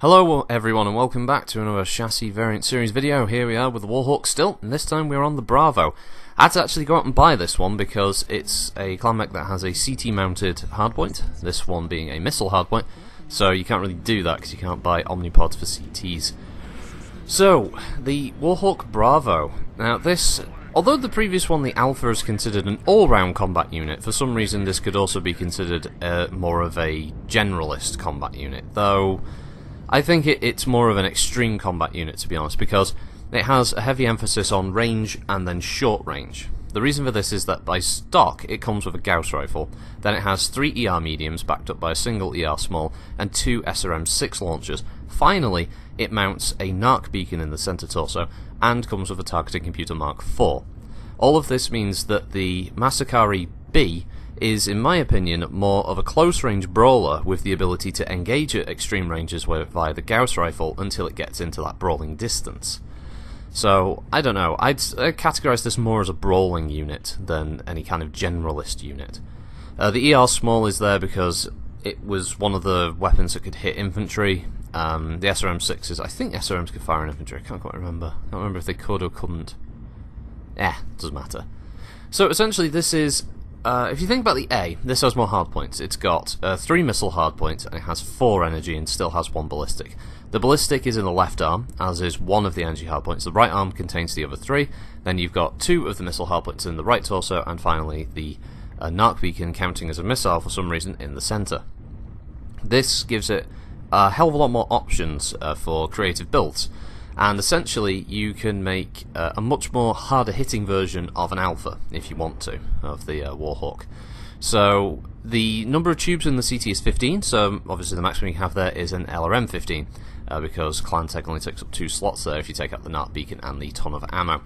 Hello everyone and welcome back to another chassis variant series video. Here we are with the Warhawk still, and this time we're on the Bravo. I had to actually go out and buy this one because it's a clan mech that has a CT mounted hardpoint, this one being a missile hardpoint, so you can't really do that because you can't buy omnipods for CTs. So, the Warhawk Bravo. Now this, although the previous one, the Alpha, is considered an all-round combat unit, for some reason this could also be considered more of a generalist combat unit, though I think it's more of an extreme combat unit, to be honest, because it has a heavy emphasis on range and then short range. The reason for this is that by stock it comes with a Gauss rifle, then it has 3 ER mediums backed up by a single ER small and 2 SRM-6 launchers. Finally, it mounts a NARC beacon in the center torso and comes with a targeting computer Mark IV. All of this means that the Masakari B is, in my opinion, more of a close-range brawler with the ability to engage at extreme ranges via the Gauss rifle until it gets into that brawling distance. So, I don't know, I'd categorise this more as a brawling unit than any kind of generalist unit. The ER small is there because it was one of the weapons that could hit infantry. The SRM-6s, I think SRMs could fire in infantry, I can't quite remember. I can't remember if they could or couldn't. Doesn't matter. So essentially this is, if you think about the A, this has more hardpoints. It's got 3 missile hardpoints and it has 4 energy and still has 1 ballistic. The ballistic is in the left arm, as is 1 of the energy hardpoints. The right arm contains the other 3. Then you've got 2 of the missile hardpoints in the right torso, and finally the NARC beacon, counting as a missile for some reason, in the center. This gives it a hell of a lot more options for creative builds, and essentially you can make a much more harder hitting version of an Alpha if you want to, of the Warhawk. So the number of tubes in the CT is 15, so obviously the maximum you have there is an LRM 15, because Clan Tech only takes up 2 slots there if you take out the NARC beacon and the ton of ammo.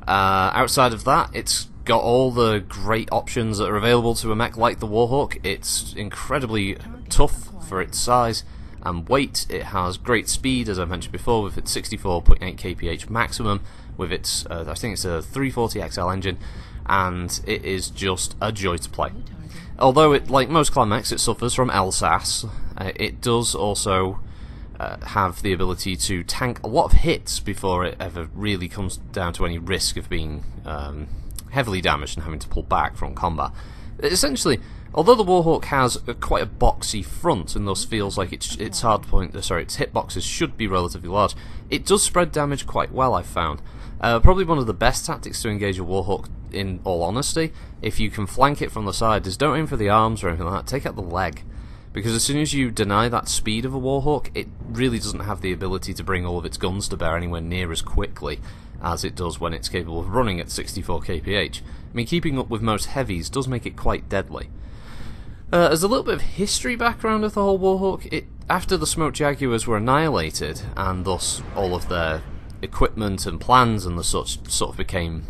Outside of that, it's got all the great options that are available to a mech like the Warhawk. It's incredibly tough for its size and weight. It has great speed, as I mentioned before, with its 64.8 kph maximum, with its, I think it's a 340 XL engine, and it is just a joy to play. Although, like most clan mechs, it suffers from LSAS, it does also have the ability to tank a lot of hits before it ever really comes down to any risk of being heavily damaged and having to pull back from combat. Essentially, although the Warhawk has quite a boxy front and thus feels like its hitboxes should be relatively large, it does spread damage quite well, I've found. Probably one of the best tactics to engage a Warhawk, in all honesty, if you can flank it from the side, is don't aim for the arms or anything like that, take out the leg. Because as soon as you deny that speed of a Warhawk, it really doesn't have the ability to bring all of its guns to bear anywhere near as quickly as it does when it's capable of running at 64 kph. I mean, keeping up with most heavies does make it quite deadly. As a little bit of history background of the whole Warhawk, after the Smoke Jaguars were annihilated, and thus all of their equipment and plans and the such sort of became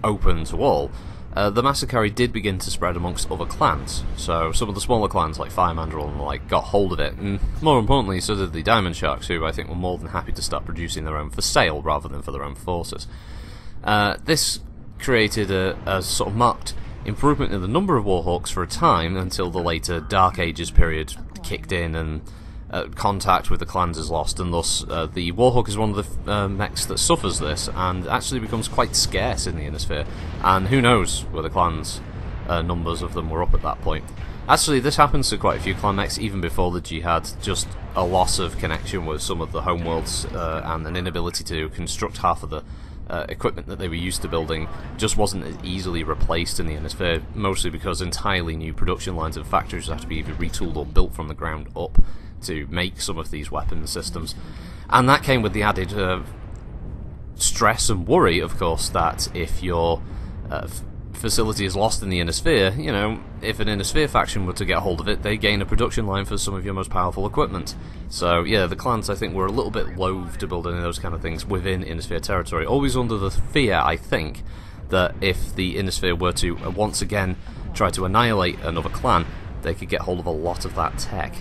open to all, the Masakari did begin to spread amongst other clans. So some of the smaller clans like Firemandrel and the like got hold of it, and more importantly so did the Diamond Sharks, who I think were more than happy to start producing their own for sale rather than for their own forces. This created a sort of marked improvement in the number of Warhawks for a time, until the later Dark Ages period kicked in and contact with the clans is lost, and thus the Warhawk is one of the mechs that suffers this and actually becomes quite scarce in the Innisphere, and who knows whether clans numbers of them were up at that point. Actually, this happens to quite a few clan mechs even before the Jihad, just a loss of connection with some of the homeworlds and an inability to construct half of the equipment that they were used to building just wasn't as easily replaced in the Innisphere, mostly because entirely new production lines and factories have to be either retooled or built from the ground up to make some of these weapon systems. And that came with the added stress and worry, of course, that if your facility is lost in the Innisphere, you know, if an Innisphere faction were to get hold of it, they gain a production line for some of your most powerful equipment. So yeah, the clans, I think, were a little bit loath to build any of those kind of things within Innisphere territory, always under the fear, I think, that if the Innisphere were to once again try to annihilate another clan, they could get hold of a lot of that tech.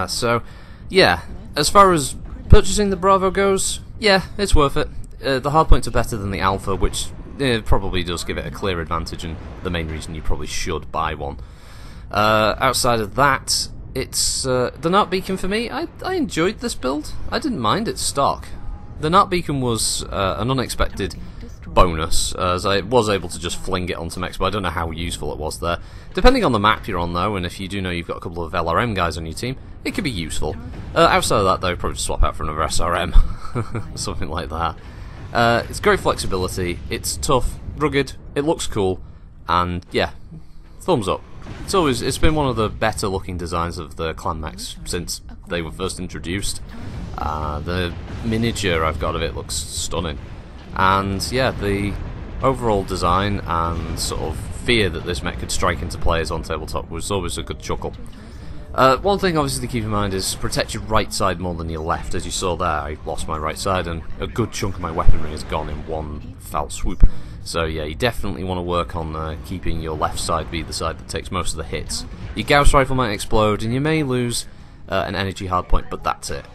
So yeah, as far as purchasing the Bravo goes, yeah, it's worth it. The hardpoints are better than the Alpha, which probably does give it a clear advantage, and the main reason you probably should buy one. Outside of that, it's the Nart Beacon for me. I enjoyed this build. I didn't mind its stock. The Nart Beacon was an unexpected bonus, as I was able to just fling it onto mechs, but I don't know how useful it was there. Depending on the map you're on though, and if you do know you've got a couple of LRM guys on your team, it could be useful. Outside of that though, probably just swap out for another SRM, something like that. It's great flexibility, it's tough, rugged, it looks cool, and yeah, thumbs up. It's been one of the better looking designs of the clan mechs since they were first introduced. The miniature I've got of it looks stunning. And yeah, the overall design and sort of fear that this mech could strike into players on tabletop was always a good chuckle. One thing obviously to keep in mind is protect your right side more than your left. As you saw there, I lost my right side and a good chunk of my weaponry is gone in one foul swoop. So yeah, you definitely want to work on keeping your left side be the side that takes most of the hits. Your Gauss rifle might explode and you may lose an energy hardpoint, but that's it.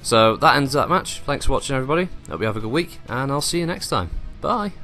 So that ends that match. Thanks for watching everybody, hope you have a good week, and I'll see you next time. Bye!